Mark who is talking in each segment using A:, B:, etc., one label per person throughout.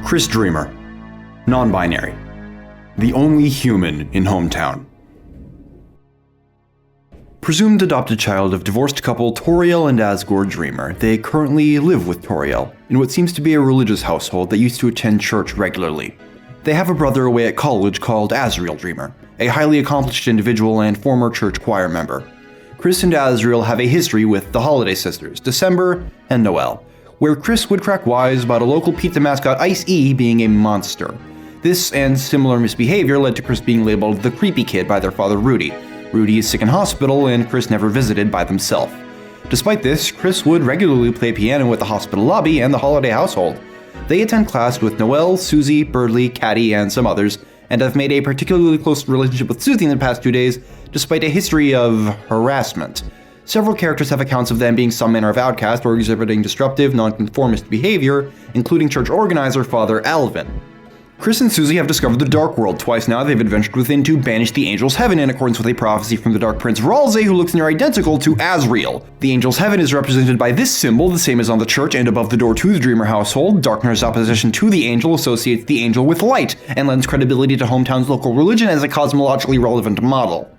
A: Kris Dreamer, non-binary, the only human in hometown. Presumed adopted child of divorced couple Toriel and Asgore Dreamer, they currently live with Toriel in what seems to be a religious household that used to attend church regularly. They have a brother away at college called Asriel Dreamer, a highly accomplished individual and former church choir member. Kris and Asriel have a history with the Holiday Sisters, December and Noel, where Kris would crack wise about a local pizza mascot Ice-E being a monster. This and similar misbehavior led to Kris being labeled the creepy kid by their father Rudy. Rudy is sick in hospital and Kris never visited by themselves. Despite this, Kris would regularly play piano at the hospital lobby and the Holiday household. They attend class with Noel, Susie, Birdley, Caddy, and some others, and have made a particularly close relationship with Susie in the past 2 days, despite a history of harassment. Several characters have accounts of them being some manner of outcast or exhibiting disruptive, nonconformist behavior, including church organizer Father Alvin. Kris and Susie have discovered the Dark World. Twice now they've adventured within to banish the Angel's Heaven in accordance with a prophecy from the Dark Prince Ralsei, who looks near identical to Asriel. The Angel's Heaven is represented by this symbol, the same as on the church and above the door to the Dreamer household. Darkness opposition to the Angel associates the Angel with light, and lends credibility to hometown's local religion as a cosmologically relevant model.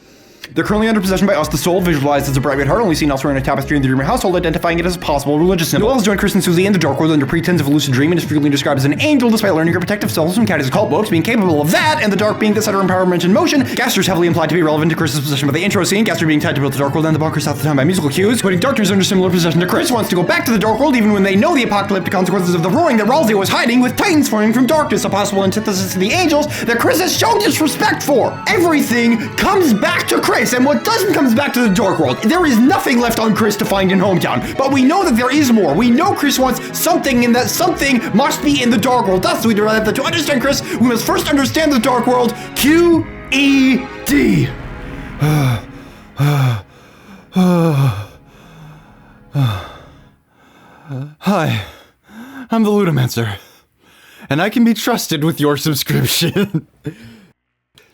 A: They're currently under possession by us, the soul, visualized as a bright red heart, only seen elsewhere in a tapestry in the Dreamer household, identifying it as a possible religious symbol. Noel has joined Kris and Susie in the Dark World under pretense of a lucid dream and is frequently described as an angel, despite learning her protective selves from Caddy's occult books, being capable of that, and the dark being the center of empowerment in motion. Gaster is heavily implied to be relevant to Kris's possession by the intro scene, Gaster being tied to both the Dark World and the bunkers south of town by musical cues, putting Darkness under similar possession to Kris. Wants to go back to the Dark World even when they know the apocalyptic consequences of the roaring that Ralsei was hiding, with Titans forming from darkness, a possible antithesis to the angels that Kris has shown disrespect for. Everything comes back to Kris, and what doesn't comes back to the Dark World. There is nothing left on Kris to find in hometown, but we know that there is more. We know Kris wants something, and that something must be in the Dark World. Thus, we derive that to understand Kris, we must first understand the Dark World. Q-E-D.
B: Hi, I'm the Ludomancer, and I can be trusted with your subscription.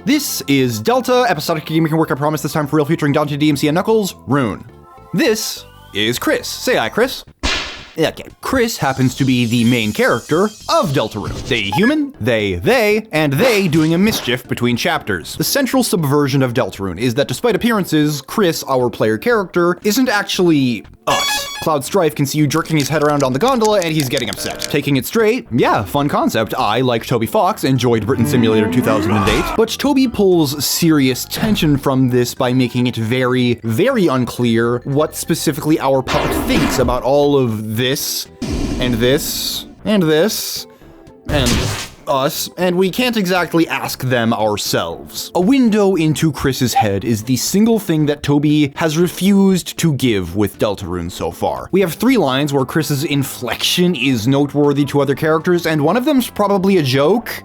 B: This is Delta, episodic gaming work I promise, this time for real, featuring Dante, DMC, and Knuckles, Rune. This is Kris. Say hi, Kris. Okay, Kris happens to be the main character of Deltarune. They human, they, and they doing a mischief between chapters. The central subversion of Deltarune is that despite appearances, Kris, our player character, isn't actually us. Cloud Strife can see you jerking his head around on the gondola and he's getting upset. Taking it straight, yeah, fun concept. I, like Toby Fox, enjoyed Britain Simulator 2008, but Toby pulls serious tension from this by making it very, very unclear what specifically our puppet thinks about all of this, and this, and this, and us, and we can't exactly ask them ourselves. A window into Kris's head is the single thing that Toby has refused to give with Deltarune so far. We have 3 lines where Kris's inflection is noteworthy to other characters, and one of them's probably a joke.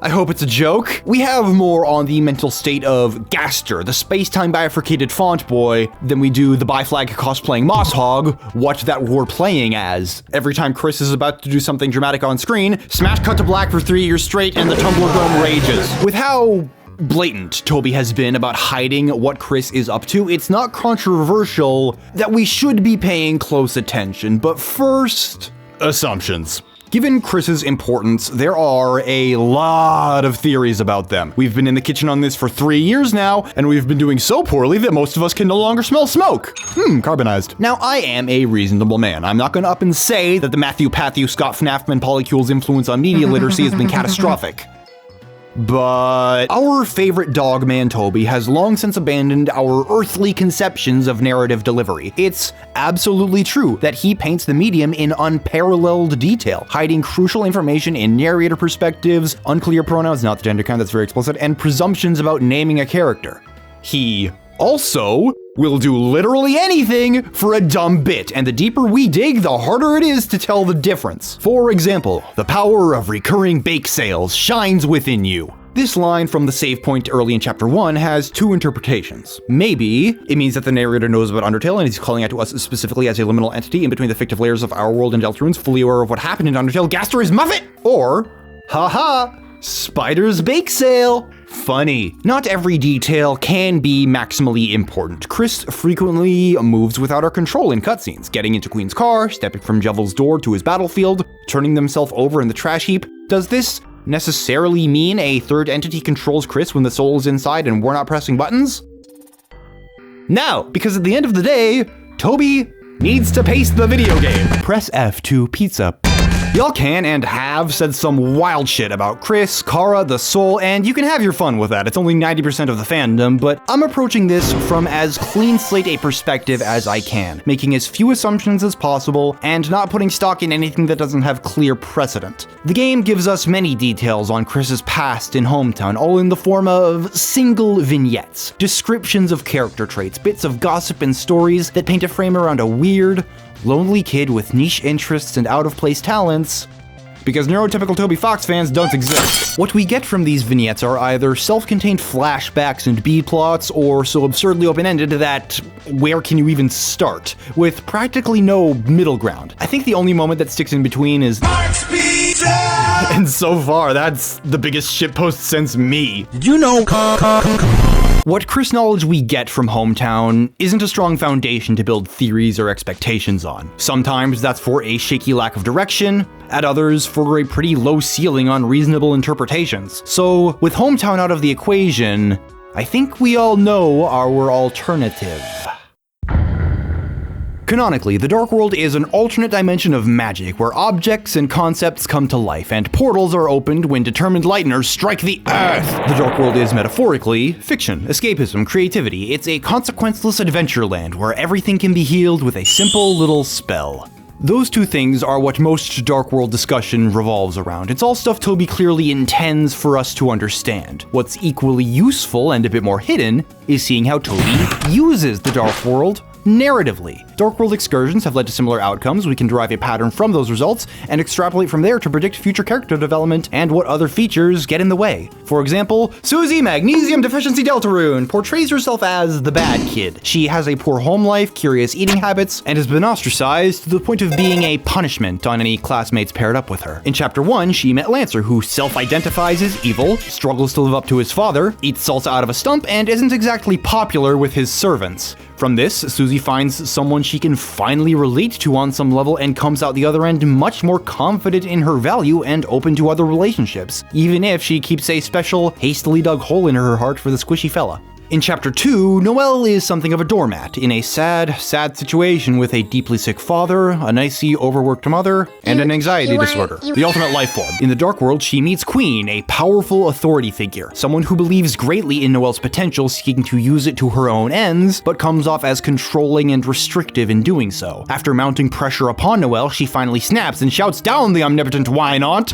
B: I hope it's a joke. We have more on the mental state of Gaster, the space-time bifurcated font boy, than we do the Biflag cosplaying Moss Hog, what that we're playing as. Every time Kris is about to do something dramatic on screen, smash cut to black for 3 years straight and the Tumblr Dome rages. With how blatant Toby has been about hiding what Kris is up to, it's not controversial that we should be paying close attention. But first, assumptions. Given Kris's importance, there are a lot of theories about them. We've been in the kitchen on this for 3 years now, and we've been doing so poorly that most of us can no longer smell smoke. Carbonized. Now, I am a reasonable man. I'm not gonna up and say that the Matthew Patthew Scott Fnafman Polycule's influence on media literacy has been catastrophic. But our favorite dog man Toby has long since abandoned our earthly conceptions of narrative delivery. It's absolutely true that he paints the medium in unparalleled detail, hiding crucial information in narrator perspectives, unclear pronouns, not the gender kind, that's very explicit, and presumptions about naming a character. He also will do literally anything for a dumb bit, and the deeper we dig, the harder it is to tell the difference. For example, the power of recurring bake sales shines within you. This line from the save point early in chapter 1 has 2 interpretations. Maybe it means that the narrator knows about Undertale and he's calling out to us specifically as a liminal entity in between the fictive layers of our world and Deltarune's, fully aware of what happened in Undertale. Gaster is Muffet! Or, haha, Spider's bake sale! funny. Not every detail can be maximally important. Kris frequently moves without our control in cutscenes, getting into Queen's car, stepping from Jevel's door to his battlefield, turning themselves over in the trash heap. Does this necessarily mean a third entity controls Kris when the soul is inside and we're not pressing buttons? No, because at the end of the day, Toby needs to pace the video game. Press F to pizza. Y'all can and have said some wild shit about Kris, Kara, the soul, and you can have your fun with that. It's only 90% of the fandom, but I'm approaching this from as clean slate a perspective as I can, making as few assumptions as possible and not putting stock in anything that doesn't have clear precedent. The game gives us many details on Kris's past in Hometown, all in the form of single vignettes, descriptions of character traits, bits of gossip and stories that paint a frame around a weird, lonely kid with niche interests and out-of-place talents, because neurotypical Toby Fox fans don't exist. What we get from these vignettes are either self-contained flashbacks and B-plots, or so absurdly open-ended that where can you even start, with practically no middle ground. I think the only moment that sticks in between is and so far, that's the biggest shitpost since me.
C: Did you know?
B: What Kris knowledge we get from Hometown isn't a strong foundation to build theories or expectations on. Sometimes that's for a shaky lack of direction, at others for a pretty low ceiling on reasonable interpretations. So, with Hometown out of the equation, I think we all know our alternative. Canonically, the Dark World is an alternate dimension of magic where objects and concepts come to life and portals are opened when determined lighteners strike the earth. The Dark World is metaphorically fiction, escapism, creativity. It's a consequenceless adventure land where everything can be healed with a simple little spell. Those two things are what most Dark World discussion revolves around. It's all stuff Toby clearly intends for us to understand. What's equally useful and a bit more hidden is seeing how Toby uses the Dark World narratively. Dark World excursions have led to similar outcomes. We can derive a pattern from those results and extrapolate from there to predict future character development and what other features get in the way. For example, Susie, magnesium deficiency Deltarune, portrays herself as the bad kid. She has a poor home life, curious eating habits, and has been ostracized to the point of being a punishment on any classmates paired up with her. In Chapter 1, she met Lancer, who self-identifies as evil, struggles to live up to his father, eats salsa out of a stump, and isn't exactly popular with his servants. From this, Susie finds someone she can finally relate to on some level and comes out the other end much more confident in her value and open to other relationships, even if she keeps a special, hastily dug hole in her heart for the squishy fella. In Chapter 2, Noelle is something of a doormat, in a sad situation with a deeply sick father, a nicey overworked mother, and an anxiety disorder. The ultimate life form. In the Dark World, she meets Queen, a powerful authority figure, someone who believes greatly in Noelle's potential, seeking to use it to her own ends, but comes off as controlling and restrictive in doing so. After mounting pressure upon Noelle, she finally snaps and shouts down the omnipotent why-not,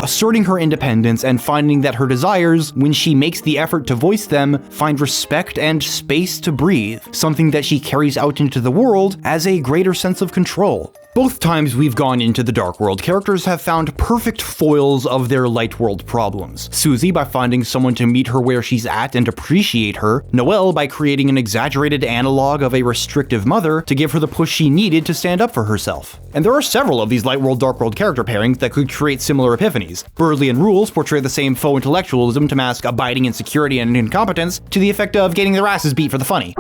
B: asserting her independence and finding that her desires, when she makes the effort to voice them, find respect and space to breathe, something that she carries out into the world as a greater sense of control. Both times we've gone into the Dark World, characters have found perfect foils of their Light World problems. Susie by finding someone to meet her where she's at and appreciate her, Noelle by creating an exaggerated analog of a restrictive mother to give her the push she needed to stand up for herself. And there are several of these Light World Dark World character pairings that could create similar epiphanies. Birdley and Rules portray the same faux intellectualism to mask abiding insecurity and incompetence to the effect of getting their asses beat for the funny.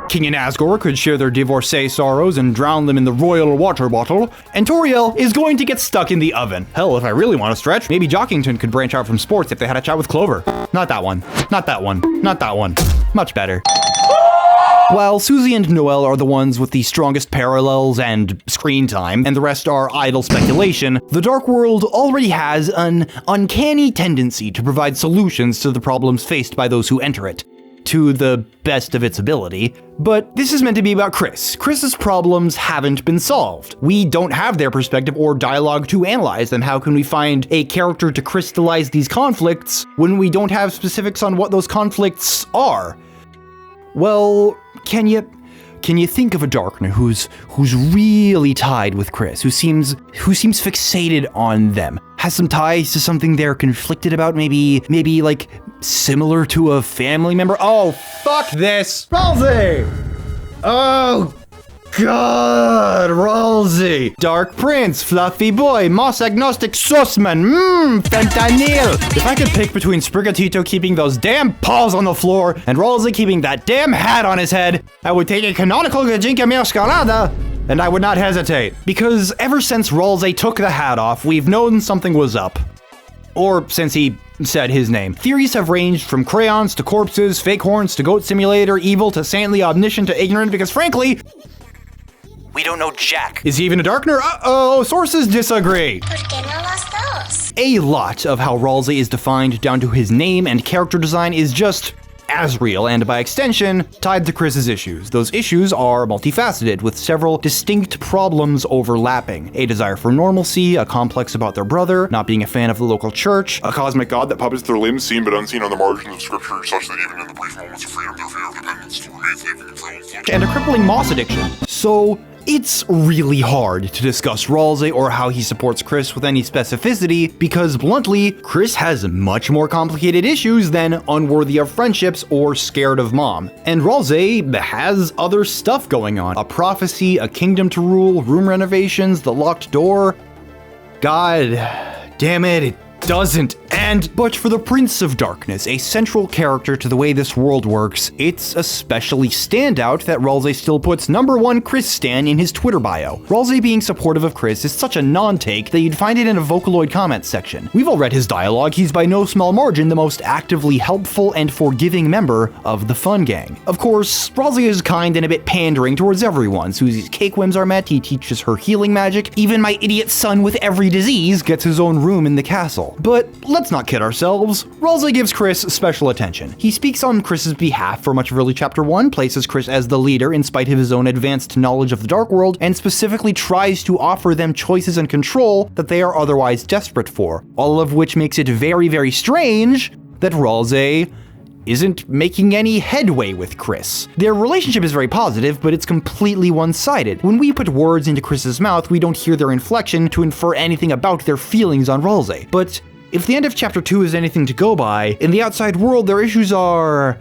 B: King and Asgore could share their divorcee sorrows and drown them in the royal water bottle, and Toriel is going to get stuck in the oven. Hell, if I really want to stretch, maybe Jockington could branch out from sports if they had a chat with Clover. Not that one. Not that one. Not that one. Much better. While Susie and Noelle are the ones with the strongest parallels and screen time, and the rest are idle speculation, the Dark World already has an uncanny tendency to provide solutions to the problems faced by those who enter it, to the best of its ability. But this is meant to be about Kris. Kris's problems haven't been solved. We don't have their perspective or dialogue to analyze them. How can we find a character to crystallize these conflicts when we don't have specifics on what those conflicts are? Well, can you think of a Darkner who's really tied with Kris, who seems fixated on them, has some ties to something they're conflicted about, maybe like similar to a family member? Oh, fuck this! Ralsei! Oh, God, Ralsei! Dark Prince, Fluffy Boy, Moss Agnostic Sussman, Fentanyl! If I could pick between Sprigatito keeping those damn paws on the floor and Ralsei keeping that damn hat on his head, I would take a canonical Gajinka Masquerada, and I would not hesitate. Because ever since Ralsei took the hat off, we've known something was up. Or since he said his name. Theories have ranged from crayons to corpses, fake horns to goat simulator, evil to saintly, omniscient to ignorant, because frankly, we don't know jack. Is he even a Darkner? Uh-oh, sources disagree. A lot of how Ralsei is defined down to his name and character design is just as real, and by extension, tied to Kris's issues. Those issues are multifaceted, with several distinct problems overlapping. A desire for normalcy, a complex about their brother, not being a fan of the local church,
C: a cosmic god that puppets their limbs seen but unseen on the margins of scripture, such that even in the brief moments of freedom, their fear of dependence still remains heavy control.
B: And a crippling moss addiction. So, it's really hard to discuss Ralsei or how he supports Kris with any specificity, because bluntly, Kris has much more complicated issues than unworthy of friendships or scared of mom. And Ralsei has other stuff going on. A prophecy, a kingdom to rule, room renovations, the locked door. God damn it, it doesn't end. But for the Prince of Darkness, a central character to the way this world works, it's especially standout that Ralsei still puts #1 Kris stan in his Twitter bio. Ralsei being supportive of Kris is such a non-take that you'd find it in a Vocaloid comments section. We've all read his dialogue. He's by no small margin the most actively helpful and forgiving member of the Fun Gang. Of course, Ralsei is kind and a bit pandering towards everyone. Susie's cake whims are met, he teaches her healing magic, even my idiot son with every disease gets his own room in the castle. But let's not kid ourselves, Ralsei gives Kris special attention. He speaks on Kris's behalf for much of early chapter 1, places Kris as the leader in spite of his own advanced knowledge of the Dark World, and specifically tries to offer them choices and control that they are otherwise desperate for. All of which makes it very, very strange that Ralsei isn't making any headway with Kris. Their relationship is very positive, but it's completely one-sided. When we put words into Kris's mouth, we don't hear their inflection to infer anything about their feelings on Ralsei. But if the end of chapter 2 is anything to go by, in the outside world their issues are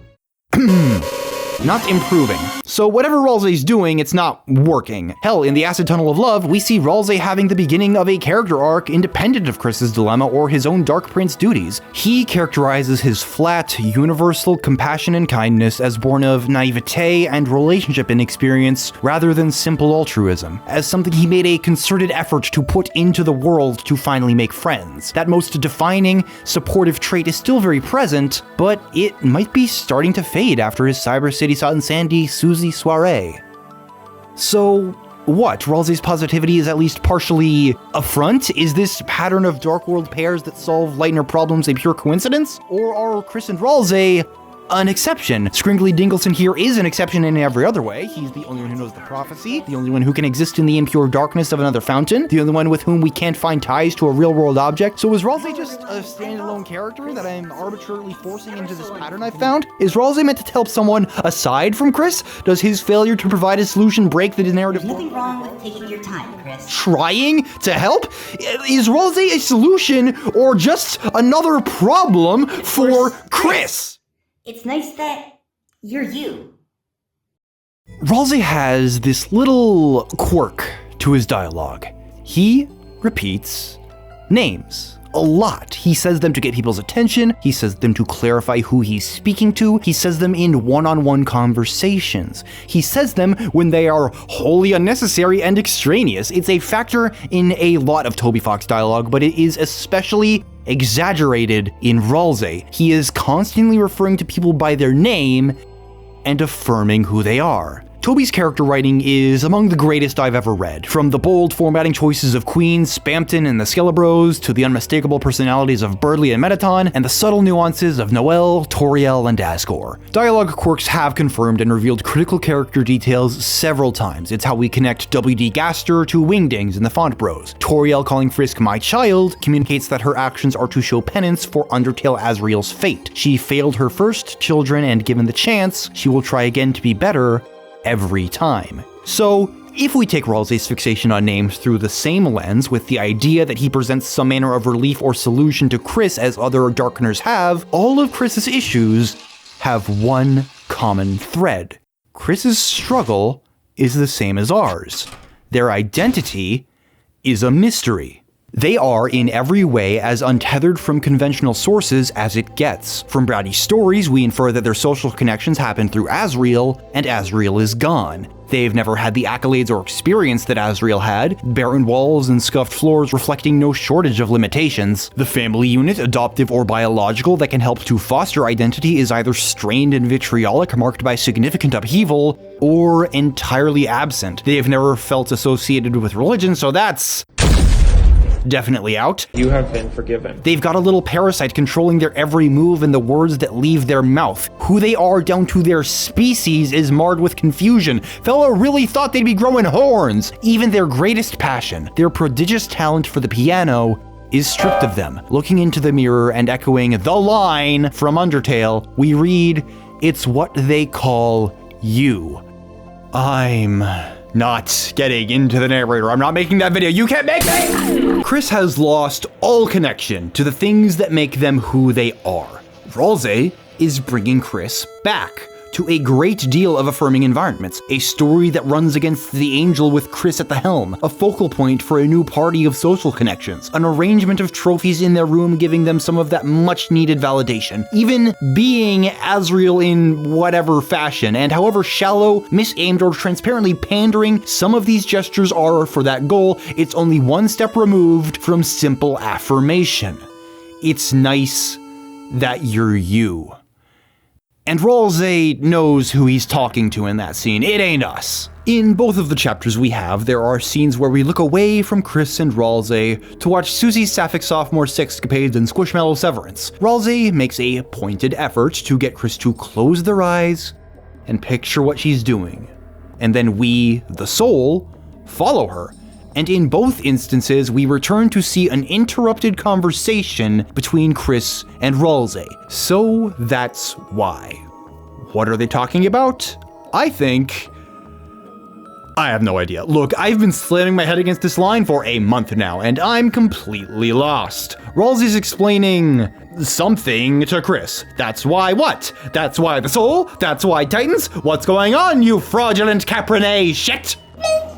B: not improving. So whatever Ralsei's doing, it's not working. Hell, in the Acid Tunnel of Love, we see Ralsei having the beginning of a character arc independent of Kris's dilemma or his own Dark Prince duties. He characterizes his flat, universal compassion and kindness as born of naivete and relationship inexperience rather than simple altruism, as something he made a concerted effort to put into the world to finally make friends. That most defining, supportive trait is still very present, but it might be starting to fade after his Cyber City Salt and Sandy Susie soiree. So what? Ralsei's positivity is at least partially a front? Is this pattern of Dark World pairs that solve Lightner problems a pure coincidence? Or are Kris and Ralsei an exception? Scringly Dingleson here is an exception in every other way. He's the only one who knows the prophecy, the only one who can exist in the impure darkness of another fountain, the only one with whom we can't find ties to a real-world object. So is Ralsei just a standalone character that I'm arbitrarily forcing into this pattern I've found? Is Ralsei meant to help someone aside from Kris? Does his failure to provide a solution break the narrative?
D: There's nothing wrong with taking your time, Kris.
B: Trying to help? Is Ralsei a solution or just another problem for Kris?
D: It's nice that you're you.
B: Ralsei has this little quirk to his dialogue. He repeats names a lot. He says them to get people's attention. He says them to clarify who he's speaking to. He says them in one-on-one conversations. He says them when they are wholly unnecessary and extraneous. It's a factor in a lot of Toby Fox dialogue, but it is especially exaggerated in Ralsei. He is constantly referring to people by their name and affirming who they are. Toby's character writing is among the greatest I've ever read. From the bold formatting choices of Queen, Spamton, and the Skelebros, to the unmistakable personalities of Birdley and Metaton, and the subtle nuances of Noelle, Toriel, and Asgore. Dialogue quirks have confirmed and revealed critical character details several times. It's how we connect W.D. Gaster to Wingdings in the Font Bros. Toriel calling Frisk my child communicates that her actions are to show penance for Undertale Azrael's fate. She failed her first children, and given the chance, she will try again to be better every time. So, if we take Ralsei's fixation on names through the same lens, with the idea that he presents some manner of relief or solution to Kris as other Darkners have, all of Kris's issues have one common thread. Kris's struggle is the same as ours. Their identity is a mystery. They are, in every way, as untethered from conventional sources as it gets. From Browdy's stories, we infer that their social connections happen through Asriel, and Asriel is gone. They've never had the accolades or experience that Asriel had, barren walls and scuffed floors reflecting no shortage of limitations. The family unit, adoptive or biological, that can help to foster identity is either strained and vitriolic, marked by significant upheaval, or entirely absent. They have never felt associated with religion, so that's definitely out.
E: You have been forgiven.
B: They've got a little parasite controlling their every move and the words that leave their mouth. Who they are down to their species is marred with confusion. Fella really thought they'd be growing horns. Even their greatest passion, their prodigious talent for the piano, is stripped of them. Looking into the mirror and echoing the line from Undertale, we read, "It's what they call you." I'm not getting into the narrator. I'm not making that video. You can't make me! Kris has lost all connection to the things that make them who they are. Ralsei is bringing Kris back to a great deal of affirming environments, a story that runs against the angel with Kris at the helm, a focal point for a new party of social connections, an arrangement of trophies in their room giving them some of that much-needed validation, even being Asriel in whatever fashion, and however shallow, misaimed, or transparently pandering some of these gestures are for that goal, it's only one step removed from simple affirmation. It's nice that you're you. And Ralsei knows who he's talking to in that scene. It ain't us. In both of the chapters we have, there are scenes where we look away from Kris and Ralsei to watch Susie's sapphic sophomore sexcapades and squishmallow severance. Ralsei makes a pointed effort to get Kris to close their eyes and picture what she's doing. And then we, the soul, follow her. And in both instances, we return to see an interrupted conversation between Kris and Ralsei. So that's why. What are they talking about? I have no idea. Look, I've been slamming my head against this line for a month now, and I'm completely lost. Ralsei's explaining something to Kris. That's why what? That's why the soul? That's why Titans? What's going on, you fraudulent Caprine shit?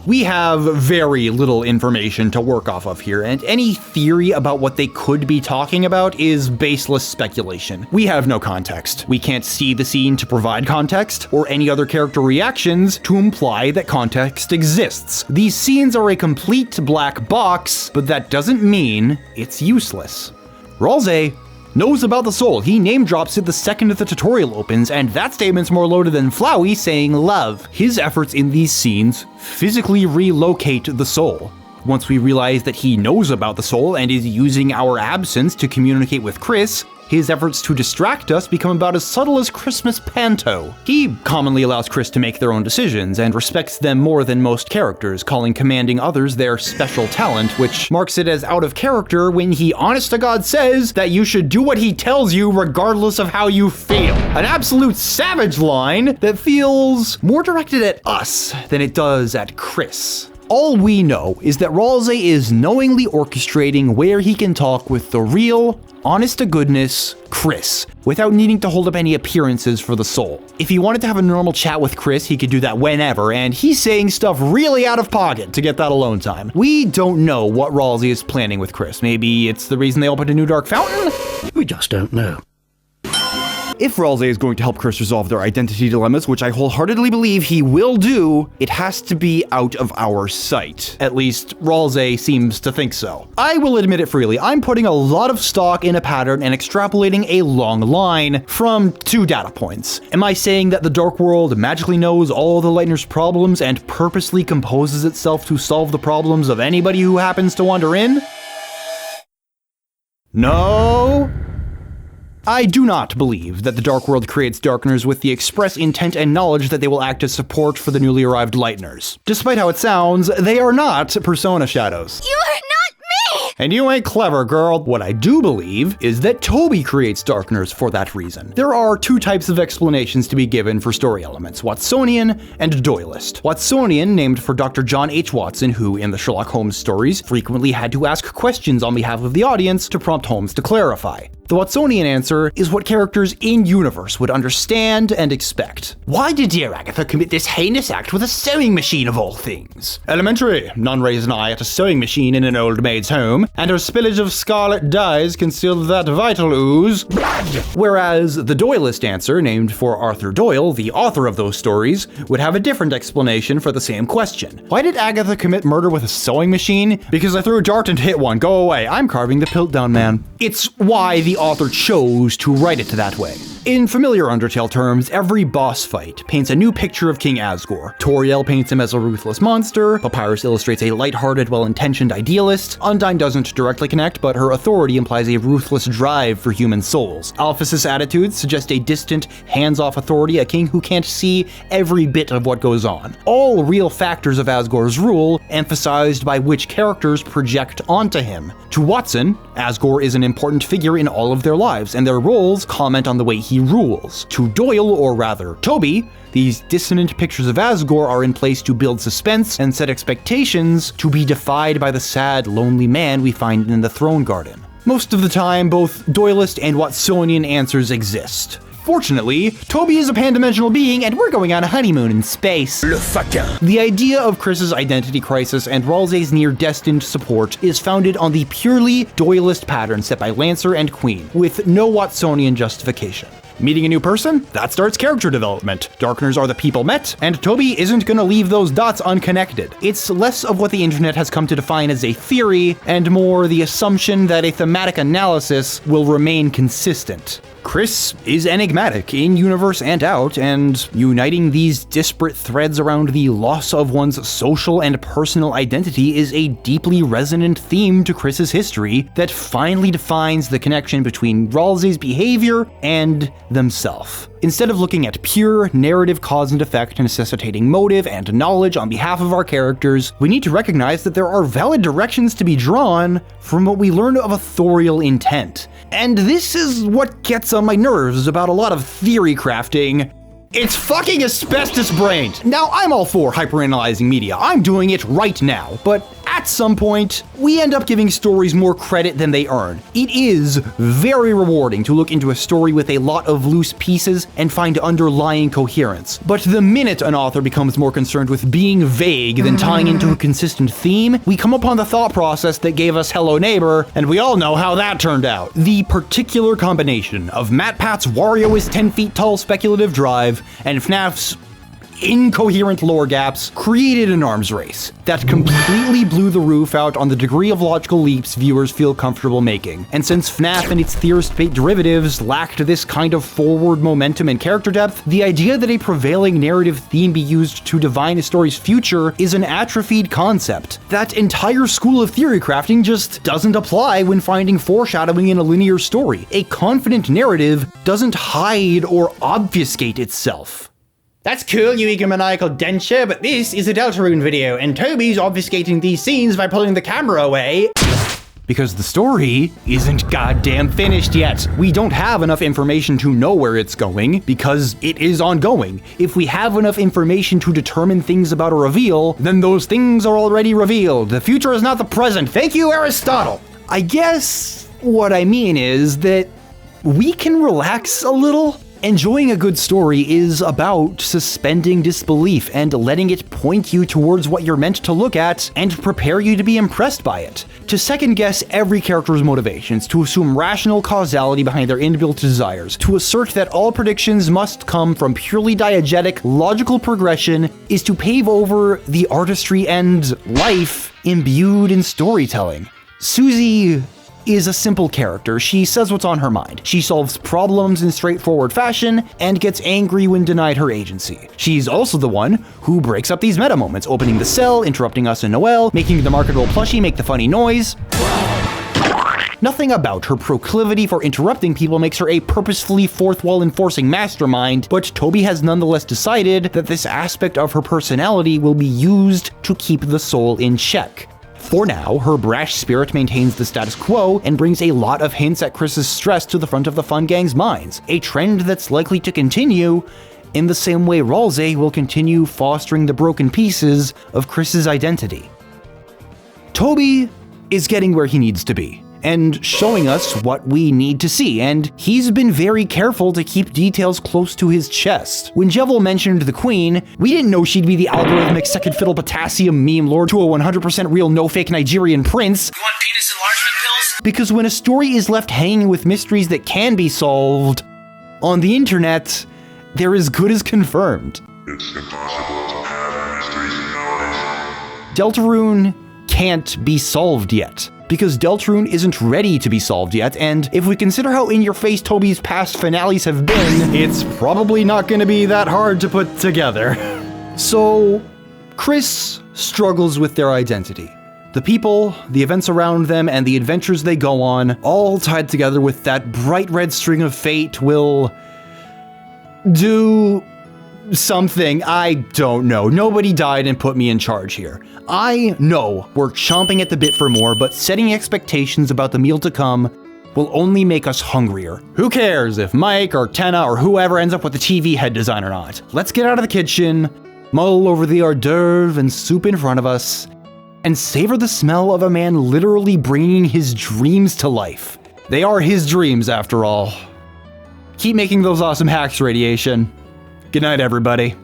B: We have very little information to work off of here, and any theory about what they could be talking about is baseless speculation. We have no context. We can't see the scene to provide context, or any other character reactions to imply that context exists. These scenes are a complete black box, but that doesn't mean it's useless. Ralsei knows about the soul. He name drops it the second the tutorial opens, and that statement's more loaded than Flowey saying love. His efforts in these scenes physically relocate the soul. Once we realize that he knows about the soul and is using our absence to communicate with Kris, his efforts to distract us become about as subtle as Christmas panto. He commonly allows Kris to make their own decisions and respects them more than most characters, calling commanding others their special talent, which marks it as out of character when he honest to God says that you should do what he tells you regardless of how you feel. An absolute savage line that feels more directed at us than it does at Kris. All we know is that Ralsei is knowingly orchestrating where he can talk with the real, honest-to-goodness Kris, without needing to hold up any appearances for the soul. If he wanted to have a normal chat with Kris, he could do that whenever, and he's saying stuff really out of pocket to get that alone time. We don't know what Ralsei is planning with Kris. Maybe it's the reason they opened a new dark fountain?
F: We just don't know.
B: If Ralsei is going to help Kris resolve their identity dilemmas, which I wholeheartedly believe he will do, it has to be out of our sight. At least, Ralsei seems to think so. I will admit it freely, I'm putting a lot of stock in a pattern and extrapolating a long line from 2 data points. Am I saying that the Dark World magically knows all the Lightner's problems and purposely composes itself to solve the problems of anybody who happens to wander in? No. I do not believe that the Dark World creates Darkners with the express intent and knowledge that they will act as support for the newly arrived Lightners. Despite how it sounds, they are not Persona Shadows.
G: You are not me!
B: And you ain't clever, girl. What I do believe is that Toby creates Darkners for that reason. There are 2 types of explanations to be given for story elements, Watsonian and Doylist. Watsonian, named for Dr. John H. Watson, who in the Sherlock Holmes stories frequently had to ask questions on behalf of the audience to prompt Holmes to clarify. The Watsonian answer is what characters in-universe would understand and expect. Why did dear Agatha commit this heinous act with a sewing machine of all things? Elementary. None raised an eye at a sewing machine in an old maid's home, and her spillage of scarlet dyes concealed that vital ooze. Whereas the Doylist answer, named for Arthur Doyle, the author of those stories, would have a different explanation for the same question. Why did Agatha commit murder with a sewing machine? Because I threw a dart and hit one. Go away. I'm carving the Piltdown Man. It's why the author chose to write it that way. In familiar Undertale terms, every boss fight paints a new picture of King Asgore. Toriel paints him as a ruthless monster, Papyrus illustrates a lighthearted, well-intentioned idealist, Undyne doesn't directly connect, but her authority implies a ruthless drive for human souls. Alphys's attitudes suggest a distant, hands-off authority, a king who can't see every bit of what goes on. All real factors of Asgore's rule, emphasized by which characters project onto him. To Watson, Asgore is an important figure in all of their lives, and their roles comment on the way he rules. To Doyle, or rather Toby, these dissonant pictures of Asgore are in place to build suspense and set expectations to be defied by the sad, lonely man we find in the Throne Garden. Most of the time, both Doylist and Watsonian answers exist. Fortunately, Toby is a pan-dimensional being and we're going on a honeymoon in space. Le fucking. The idea of Kris's identity crisis and Ralsei's near-destined support is founded on the purely Doylist pattern set by Lancer and Queen, with no Watsonian justification. Meeting a new person? That starts character development. Darkeners are the people met, and Toby isn't gonna leave those dots unconnected. It's less of what the internet has come to define as a theory, and more the assumption that a thematic analysis will remain consistent. Kris is enigmatic in universe and out, and uniting these disparate threads around the loss of one's social and personal identity is a deeply resonant theme to Kris's history that finally defines the connection between Ralsei's behavior and themselves. Instead of looking at pure narrative cause and effect necessitating motive and knowledge on behalf of our characters, we need to recognize that there are valid directions to be drawn from what we learn of authorial intent. And this is what gets on my nerves about a lot of theory crafting. It's fucking asbestos-brained! Now, I'm all for hyperanalyzing media. I'm doing it right now. But at some point, we end up giving stories more credit than they earn. It is very rewarding to look into a story with a lot of loose pieces and find underlying coherence. But the minute an author becomes more concerned with being vague than tying into a consistent theme, we come upon the thought process that gave us Hello Neighbor, and we all know how that turned out. The particular combination of MatPat's Wario is 10 feet tall speculative drive and FNAF's incoherent lore gaps created an arms race that completely blew the roof out on the degree of logical leaps viewers feel comfortable making. And since FNAF and its theorist-based derivatives lacked this kind of forward momentum and character depth, the idea that a prevailing narrative theme be used to divine a story's future is an atrophied concept. That entire school of theory crafting just doesn't apply when finding foreshadowing in a linear story. A confident narrative doesn't hide or obfuscate itself. That's cool, you egomaniacal denture, but this is a Deltarune video, and Toby's obfuscating these scenes by pulling the camera away. Because the story isn't goddamn finished yet. We don't have enough information to know where it's going, because it is ongoing. If we have enough information to determine things about a reveal, then those things are already revealed. The future is not the present. Thank you, Aristotle! I guess what I mean is that we can relax a little. Enjoying a good story is about suspending disbelief and letting it point you towards what you're meant to look at and prepare you to be impressed by it. To second guess every character's motivations, to assume rational causality behind their inbuilt desires, to assert that all predictions must come from purely diegetic, logical progression is to pave over the artistry and life imbued in storytelling. Susie is a simple character. She says what's on her mind. She solves problems in straightforward fashion and gets angry when denied her agency. She's also the one who breaks up these meta moments, opening the cell, interrupting us and Noelle, making the marketable plushie make the funny noise. Nothing about her proclivity for interrupting people makes her a purposefully fourth wall enforcing mastermind, but Toby has nonetheless decided that this aspect of her personality will be used to keep the soul in check. For now, her brash spirit maintains the status quo and brings a lot of hints at Kris's stress to the front of the fun gang's minds, a trend that's likely to continue in the same way Ralsei will continue fostering the broken pieces of Kris's identity. Toby is getting where he needs to be, and showing us what we need to see, and he's been very careful to keep details close to his chest. When Jevil mentioned the Queen, we didn't know she'd be the algorithmic second fiddle potassium meme lord to a 100% real no-fake Nigerian prince.
E: You want penis enlargement pills?
B: Because when a story is left hanging with mysteries that can be solved, on the internet, they're as good as confirmed.
C: It's impossible to have mysteries nowadays.
B: Deltarune can't be solved yet, because Deltarune isn't ready to be solved yet, and if we consider how in-your-face Toby's past finales have been, it's probably not gonna be that hard to put together. So, Kris struggles with their identity. The people, the events around them, and the adventures they go on, all tied together with that bright red string of fate, will do something. I don't know. Nobody died and put me in charge here. I know we're chomping at the bit for more, but setting expectations about the meal to come will only make us hungrier. Who cares if Mike or Tenna or whoever ends up with the TV head design or not? Let's get out of the kitchen, mull over the hors d'oeuvre and soup in front of us, and savor the smell of a man literally bringing his dreams to life. They are his dreams, after all. Keep making those awesome hacks, Radiation. Good night, everybody.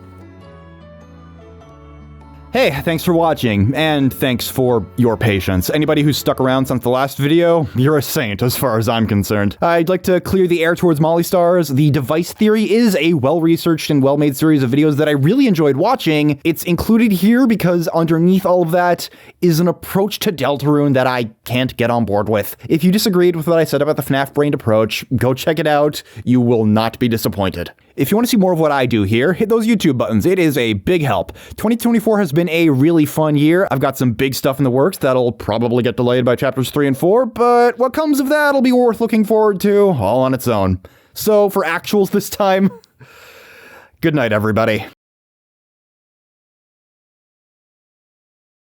B: Hey, thanks for watching, and thanks for your patience. Anybody who's stuck around since the last video, you're a saint as far as I'm concerned. I'd like to clear the air towards Mollystars. The Device Theory is a well-researched and well-made series of videos that I really enjoyed watching. It's included here because underneath all of that is an approach to Deltarune that I can't get on board with. If you disagreed with what I said about the FNAF-brained approach, go check it out. You will not be disappointed. If you want to see more of what I do here, hit those YouTube buttons. It is a big help. 2024 has been a really fun year. I've got some big stuff in the works that'll probably get delayed by chapters 3 and 4, but what comes of that'll be worth looking forward to all on its own. So for actuals this time, good night, everybody.